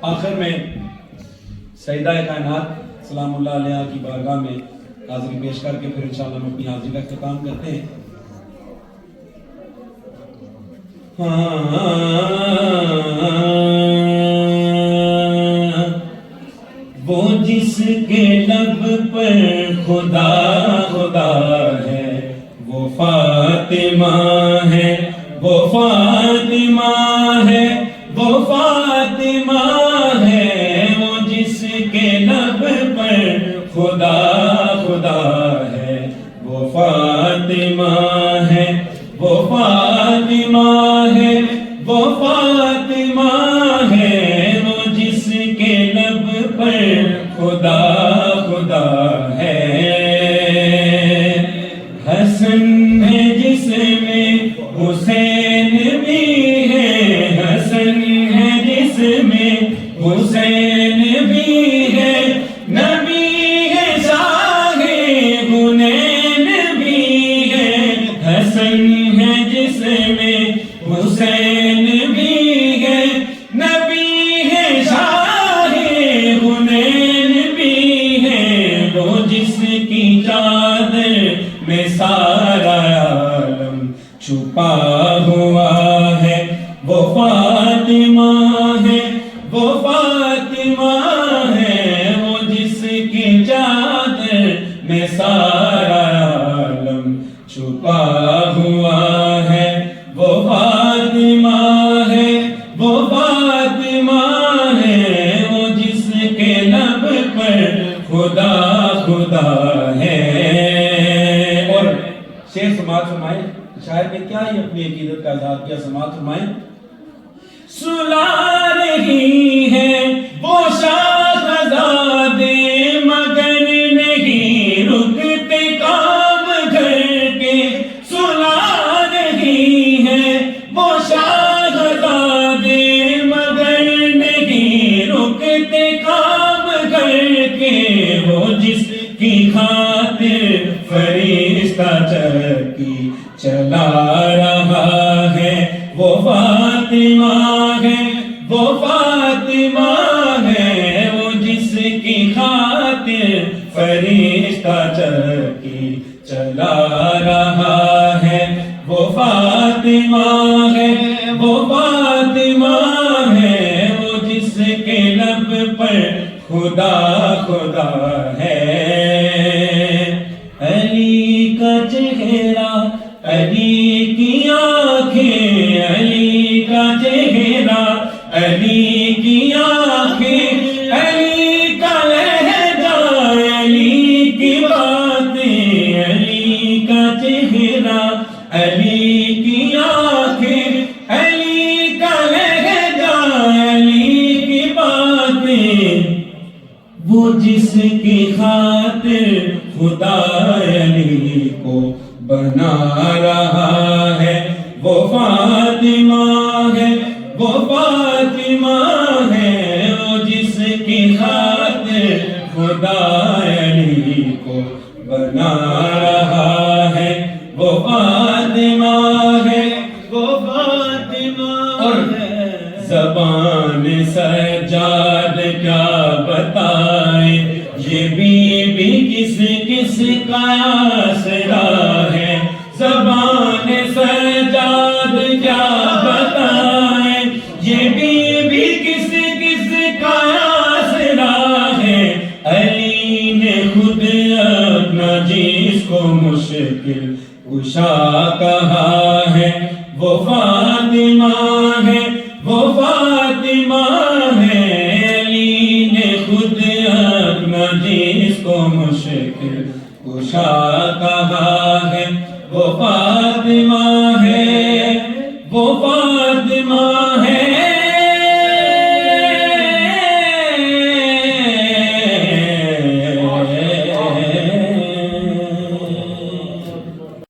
آخر میں سیدہ کائنات سلام اللہ علیہ کی بارگاہ میں حاضری پیش کر کے پھر انشاءاللہ ہم اپنی حاضری کا اختتام کرتے ہیں۔ وہ جس کے لب پر خدا خدا ہے وہ فاطمہ ہے، وہ فاطمہ ہے، وہ فاطمہ ہے، وہ جس کے لب پر خدا خدا ہے وہ فاطمہ ہے، وہ فاطمہ ہے، وہ فاطمہ ہے، وہ جس کے لب پر خدا خدا ہے۔ حسن ہے جس میں حسین بھی ہے، حسن ہے جس میں حسین بھی ہے، نبی ہے شاہ حنین بھی ہے، حسن ہے جس میں حسین بھی ہے، نبی ہے شاہ حنین بھی ہے، وہ جس کی چادر میں سارا عالم چھپا ہوا ہے، وہ فاطمہ ہے، وہ فاطمہ ہے، وہ جس کی چادر میں سارا عالم چھپا ہوا ہے، وہ فاطمہ ہے، وہ فاطمہ ہے، وہ جس کے لب پر خدا خدا ہے۔ اور شعر سماعت فرمائیں، شاعر نے کیا ہی اپنی عقیدت کا اظہار کیا، سماعت فرمائیں۔ سلا رہی ہے وہ شاہزادے مگر نہیں رکتے کام گھر کے، سلا رہی ہے وہ شاہزادے مگر نہیں رکتے کام گھر کے، وہ جس کی خاطر فرشتہ چرکی چلا رہا ہے، وہ فاطمہ ہے، وہ فاطمہ ہے، وہ جس کی خاطر فرشتہ چرکی چلا رہا ہے، وہ فاطمہ ہے، وہ فاطمہ ہے، وہ جس کے لب پر خدا خدا ہے۔ علی کا چہرہ، علی کی آنکھیں، علی کا چہرہ، علی کی آنکھیں، علی کا لہجہ، علی کی باتیں، علی کا چہرہ، علی کی آنکھیں، علی کا لہجہ، علی کی باتیں، وہ جس کی خاطر خدا علی کو بنا رہا ہے، وہ فاطمہ ہے، وہ فاطمہ ہے، وہ جس کی خاطر خدا علی کو بنا رہا ہے، وہ فاطمہ ہے، وہ فاطمہ ہے۔ زبان سجاد کیا بتائے، یہ بی کس کس کا آسرا ہے، زبان سجاد کیا بتائے، یہ بی کس کس کا آسرا ہے، علی نے خود اپنا جس کو مشکل کشا کہا ہے، وہ فاطمہ ہے، وہ فاطمہ ہے، علی نے خود اپنا جس کو مشکل کشا کہا ہے، وہ فاطمہ ہے، وہ فاطمہ